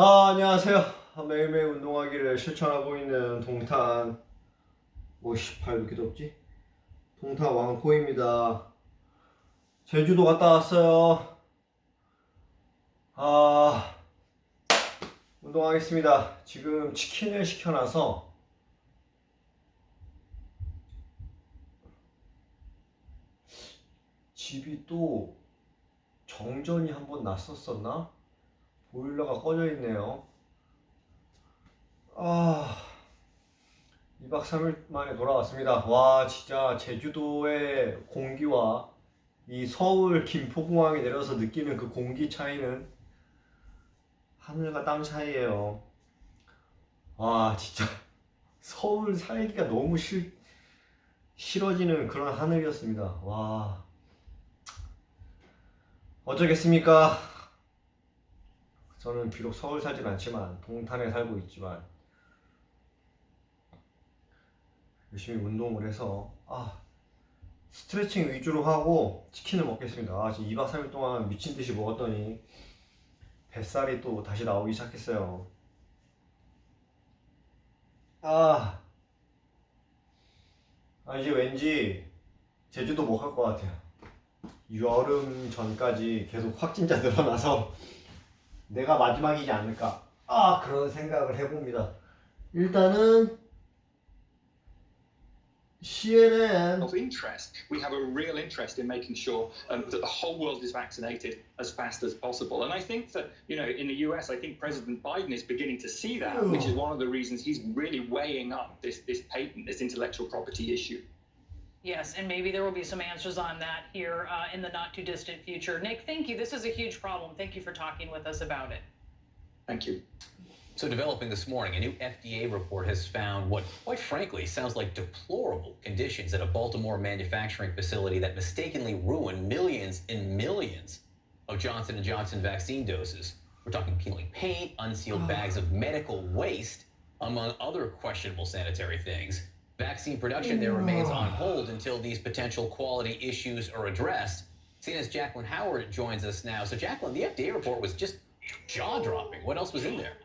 안녕하세요. 매일매일 운동하기를 실천하고 있는 동탄 58 이렇게 덥지? 동탄 왕코입니다. 제주도 갔다 왔어요. 아, 운동하겠습니다. 지금 치킨을 시켜놔서 집이 또 정전이 한번 났었었나? 보일러가 꺼져 있네요. 2박 3일 만에 돌아왔습니다. 와, 진짜 제주도의 공기와 이 서울 김포공항에 내려서 느끼는 그 공기 차이는 하늘과 땅 차이예요. 와, 진짜 서울 살기가 너무 싫어지는 그런 하늘이었습니다. 와, 어쩌겠습니까? 저는 비록 서울 살진 않지만 동탄에 살고 있지만 열심히 운동을 해서 스트레칭 위주로 하고 치킨을 먹겠습니다. 지금 2박 3일 동안 미친 듯이 먹었더니 뱃살이 또 다시 나오기 시작했어요. 이제 왠지 제주도 못 갈 것 같아요. 여름 전까지 계속 확진자 늘어나서 내가 마지막이지 않을까 그런 생각을 해봅니다. 일단은 CNN of interest. We have a real interest in making sure that the whole world is vaccinated as fast as possible. And I think that, in the US, I think President Biden is beginning to see that, which is one of the reasons he's really weighing up this patent, this intellectual property issue. Yes, and maybe there will be some answers on that here in the not too distant future. Nick, thank you. This is a huge problem. Thank you for talking with us about it. Thank you. So developing this morning, a new FDA report has found what, quite frankly, sounds like deplorable conditions at a Baltimore manufacturing facility that mistakenly ruined millions and millions of Johnson & Johnson vaccine doses. We're talking peeling paint, unsealed bags of medical waste, among other questionable sanitary things. Vaccine production there remains on hold until these potential quality issues are addressed. CNN's Jacqueline Howard joins us now. So Jacqueline, the FDA report was just jaw-dropping. What else was in there?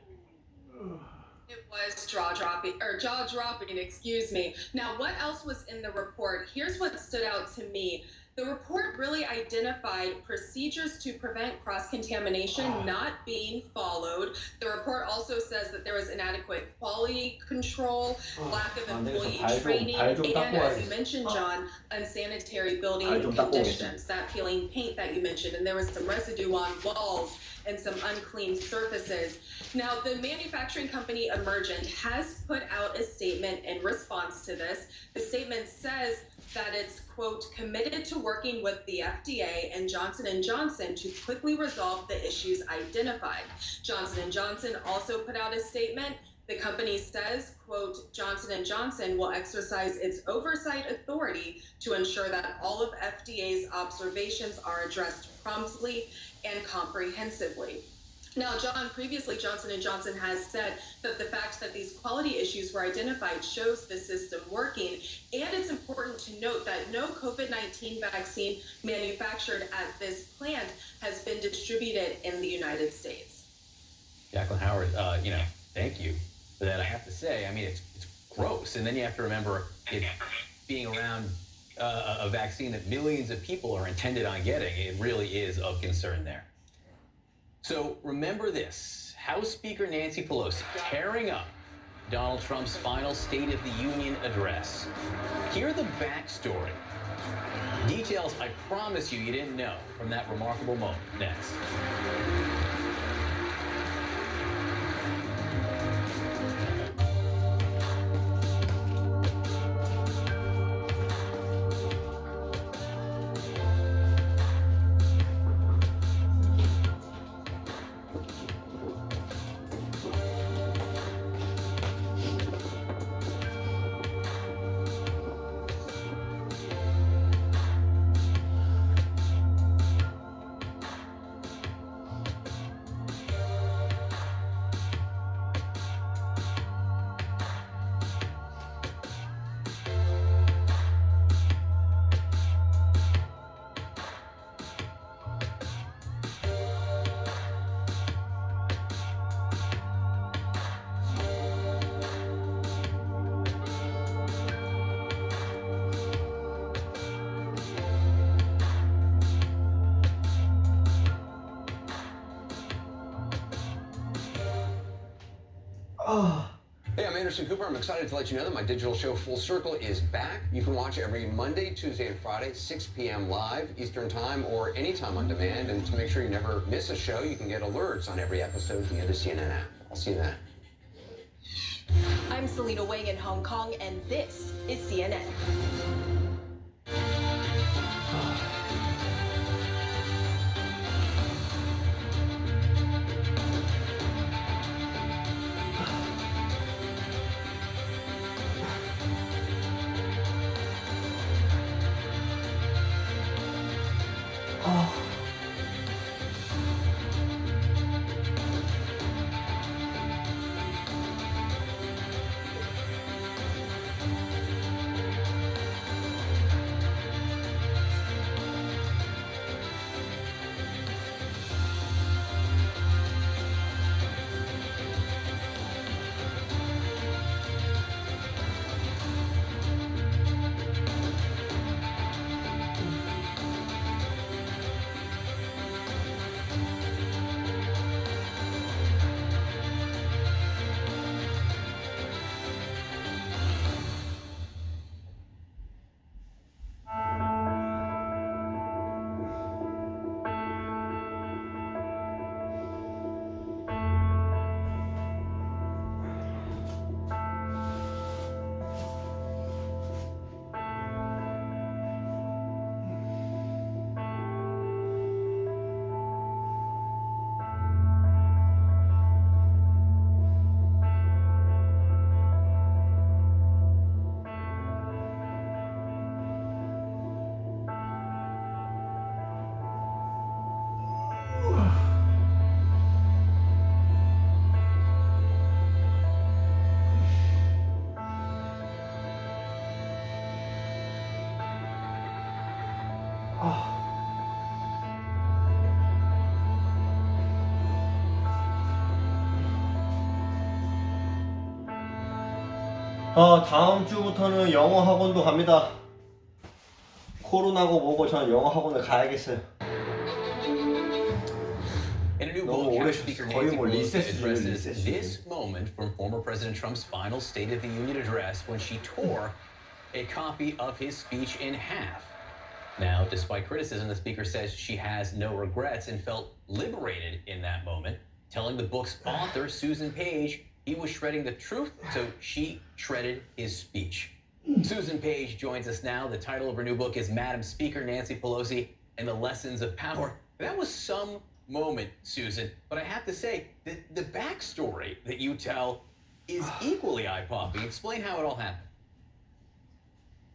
It was jaw-dropping, excuse me. Now, what else was in the report? Here's what stood out to me. The report really identified procedures to prevent cross-contamination not being followed. The report also says that there was inadequate quality control, lack of employee training, and, as you mentioned, John, unsanitary building conditions, that peeling paint that you mentioned, and there was some residue on walls and some unclean surfaces. Now, the manufacturing company Emergent has put out a statement in response to this. The statement says that it's, quote, committed to working with the FDA and Johnson & Johnson to quickly resolve the issues identified. Johnson & Johnson also put out a statement. The company says, quote, Johnson & Johnson will exercise its oversight authority to ensure that all of FDA's observations are addressed promptly and comprehensively. Now, John, previously Johnson & Johnson has said that the fact that these quality issues were identified shows the system working, and it's important to note that no COVID-19 vaccine manufactured at this plant has been distributed in the United States. Jacqueline Howard, thank you for that. I have to say, it's gross, and then you have to remember it being around a vaccine that millions of people are intended on getting. It really is of concern there. So remember this, House Speaker Nancy Pelosi tearing up Donald Trump's final State of the Union address. Hear the backstory. Details I promise you didn't know from that remarkable moment next. Hey, I'm Anderson Cooper. I'm excited to let you know that my digital show Full Circle is back. You can watch it every Monday, Tuesday, and Friday, 6 p.m. live, Eastern Time, or anytime on demand. And to make sure you never miss a show, you can get alerts on every episode via the CNN app. I'll see you then. I'm Selena Wang in Hong Kong, and this is CNN. 다음 주부터는 영어 학원도 갑니다. 코로나고 뭐고 저는 영어 학원을 가야겠어요. In a new 너무 book, 오래 House Speaker 거의 Nancy 뭐 Pelosi 리세스 중이에요, addresses 리세스. this moment from former President Trump's final State of the Union address when she tore a copy of his speech in half. Now, despite criticism, the speaker says she has no regrets and felt liberated in that moment, telling the book's author, Susan Page, he was shredding the truth, so she shredded his speech. Susan Page joins us now. The title of her new book is Madam Speaker Nancy Pelosi and the Lessons of Power. That was some moment, Susan, but I have to say that the backstory that you tell is equally eye-popping. Explain how it all happened.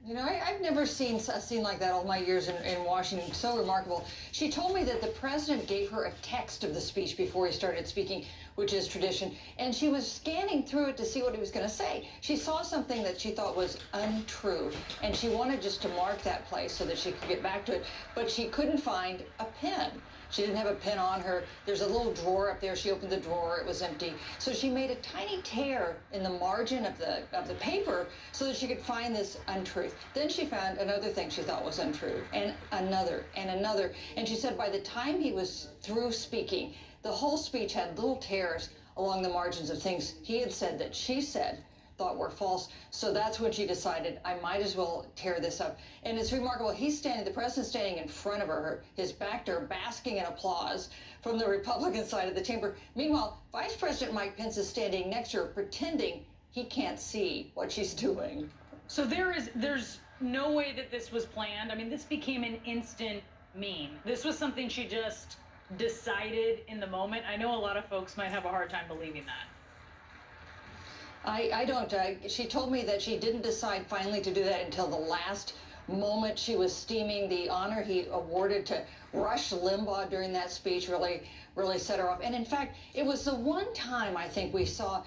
You know, I've never seen a scene like that all my years in Washington. So remarkable. She told me that the president gave her a text of the speech before he started speaking, which is tradition, and she was scanning through it to see what he was going to say. She saw something that she thought was untrue, and she wanted just to mark that place so that she could get back to it, but she couldn't find a pen. She didn't have a pen on her. There's a little drawer up there. She opened the drawer. It was empty. So she made a tiny tear in the margin of the paper so that she could find this untruth. Then she found another thing she thought was untrue, and another, and another. And she said by the time he was through speaking, the whole speech had little tears along the margins of things he had said that she said thought were false. So that's when she decided, I might as well tear this up. And it's remarkable. The president's standing in front of her, his back to her, basking in applause from the Republican side of the chamber. Meanwhile, Vice President Mike Pence is standing next to her, pretending he can't see what she's doing. So there's no way that this was planned. I mean, this became an instant meme. This was something she just decided in the moment. I know a lot of folks might have a hard time believing that. I don't. She told me that she didn't decide finally to do that until the last moment. She was steaming. The honor he awarded to Rush Limbaugh during that speech really set her off. And in fact, it was the one time I think we saw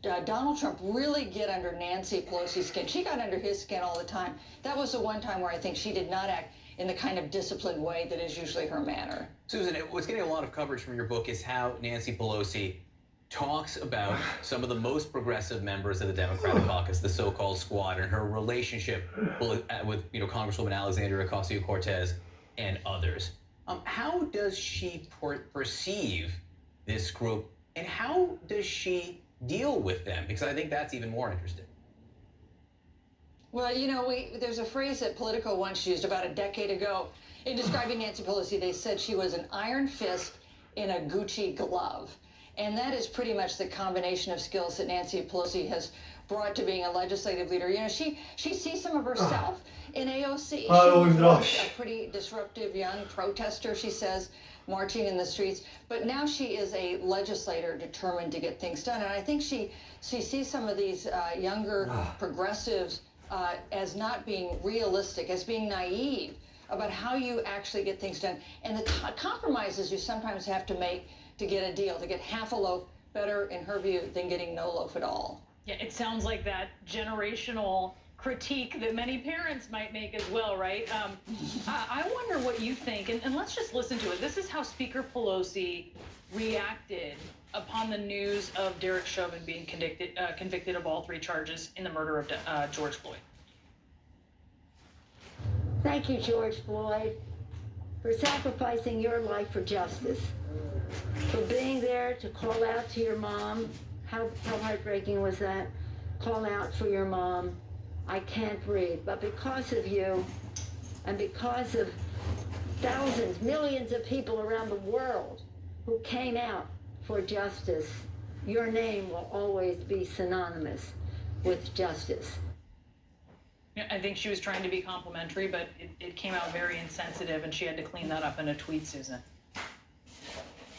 Donald Trump really get under Nancy Pelosi's skin. She got under his skin all the time. That was the one time where I think she did not act in the kind of disciplined way that is usually her manner. Susan, what's getting a lot of coverage from your book is how Nancy Pelosi talks about some of the most progressive members of the Democratic caucus, the so-called squad, and her relationship with Congresswoman Alexandria Ocasio-Cortez and others. How does she perceive this group, and how does she deal with them? Because I think that's even more interesting. Well, you know, there's a phrase that Politico once used about a decade ago in describing Nancy Pelosi. They said she was an iron fist in a Gucci glove. And that is pretty much the combination of skills that Nancy Pelosi has brought to being a legislative leader. You know, she sees some of herself in AOC. She was once a pretty disruptive young protester, she says, marching in the streets. But now she is a legislator determined to get things done. And I think she sees some of these younger progressives as not being realistic, as being naive about how you actually get things done. And the compromises you sometimes have to make to get a deal, to get half a loaf, better, in her view, than getting no loaf at all. Yeah, it sounds like that generational critique that many parents might make as well, right? I wonder what you think, and let's just listen to it. This is how Speaker Pelosi reacted upon the news of Derek Chauvin being convicted of all 3 charges in the murder of George Floyd. Thank you, George Floyd, for sacrificing your life for justice, for being there to call out to your mom. How heartbreaking was that? Call out for your mom. I can't breathe. But because of you, and because of thousands, millions of people around the world who came out for justice, your name will always be synonymous with justice. I think she was trying to be complimentary, but it came out very insensitive, and she had to clean that up in a tweet, Susan.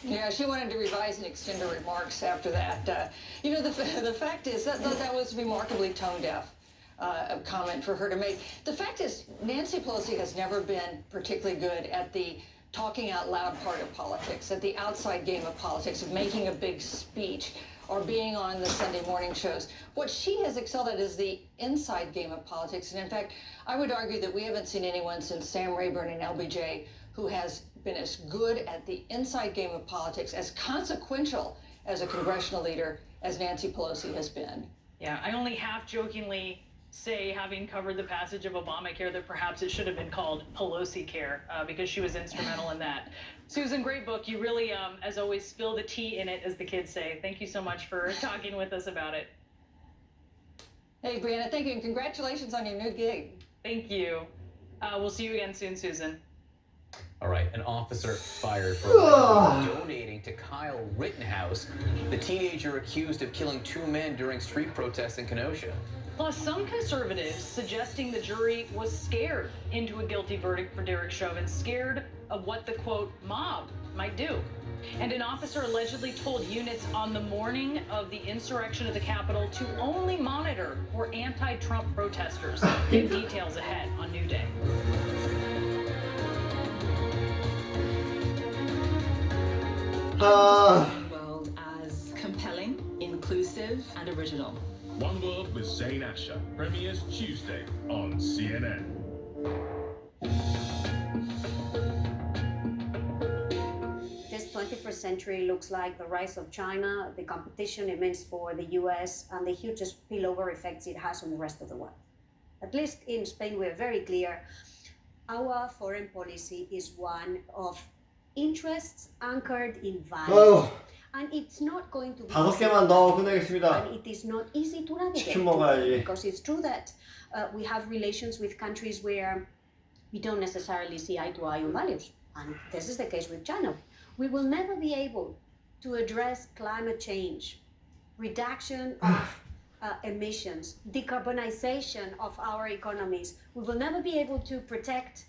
Yeah, she wanted to revise and extend her remarks after that. You know, the fact is that was remarkably tone-deaf a comment for her to make. The fact is, Nancy Pelosi has never been particularly good at the talking out loud part of politics, at the outside game of politics, of making a big speech or being on the Sunday morning shows. What she has excelled at is the inside game of politics. And in fact, I would argue that we haven't seen anyone since Sam Rayburn and LBJ who has been as good at the inside game of politics, as consequential as a congressional leader as Nancy Pelosi has been. Yeah, I only half jokingly say, having covered the passage of Obamacare, that perhaps it should have been called Pelosi Care, because she was instrumental in that. Susan, great book. You really, as always, spill the tea in it, as the kids say. Thank you so much for talking with us about it. Hey, Brianna, thank you, and congratulations on your new gig. Thank you. We'll see you again soon, Susan. All right, an officer fired for donating to Kyle Rittenhouse, the teenager accused of killing 2 men during street protests in Kenosha. Plus, some conservatives suggesting the jury was scared into a guilty verdict for Derek Chauvin, scared of what the, quote, mob might do. And an officer allegedly told units on the morning of the insurrection at the Capitol to only monitor for anti-Trump protesters. New details ahead on New Day. World as compelling, inclusive, and original. One World with Zain Asher premieres Tuesday on CNN. This 21st century looks like the rise of China, the competition it means for the US, and the huge spillover effects it has on the rest of the world. At least in Spain, we're very clear. Our foreign policy is one of interests anchored in values. And it's not going to be 5개만 더 끝내겠습니다. and it is not easy to navigate 치킨 먹어야지. because it's true that we have relations with countries where we don't necessarily see eye to eye on values, and this is the case with China. We will never be able to address climate change, reduction of emissions, decarbonization of our economies. We will never be able to protect